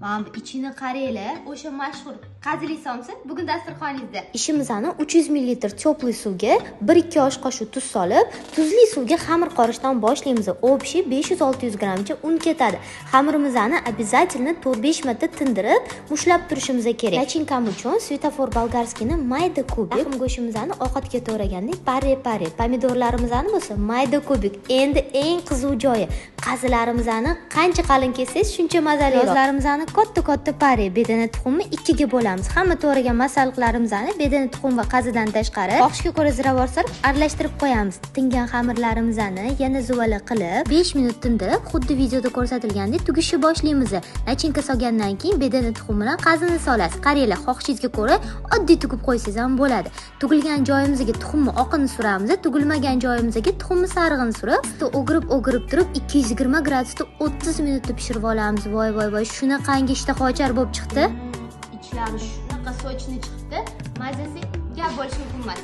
Mana bu ichini qaranglar, o'sha mashhur qazili somsa bugun dasturxoningizda. Ishimizni 300 ml teplый suvga 1-2 osh qoshiq tuz solib, tuzli suvga xamir qorishdan boshlaymiz. Общий 500-600 grammcha un ketadi. Xamirimizni обязательно 4-5 marta tindirib, mushlab turishimiz kerak. Nachinkam uchun svetofor bolgarskiyni mayda kubik, taxm go'shtimizni ovqatga to'raganda pare, pomidorlarimizni bo'lsa mayda kubik. Endi eng qiziq joyi, qazilarimizni qancha qalin kessangiz, shuncha mazali. Yozlarimizni katta pare, bedana tuxumni ikkiga bo'lamiz. Hamma to'ragan masalliqlarimizni bedana tuxum va qazidan tashqari xohishga ko'ra ziravor solib aralashtirib qo'yamiz. Tingan xamirlarimizni yana zuvala qilib 5 minut tindirib, xuddi videoda ko'rsatilgandek tugishni boshlaymiz. Nachinka solgandan keyin bedana tuxum bilan qazini solasiz. Qaranglar, xohishingizga ko'ra oddiy tugib qo'ysangiz ham bo'ladi. Tugilgan joyimizga tuxumni oqini suramiz, tugilmagan joyimizga tuxumni sarig'ini surib, o'girib turib 220 gradusda 30 minutda pishirib olamiz. Voy, shunaqangi ishtaha ochar bo'lib chiqdi. Ichlari shunaqa sochni chiqdi. Mazasi gap bo'lishi mumkin emas.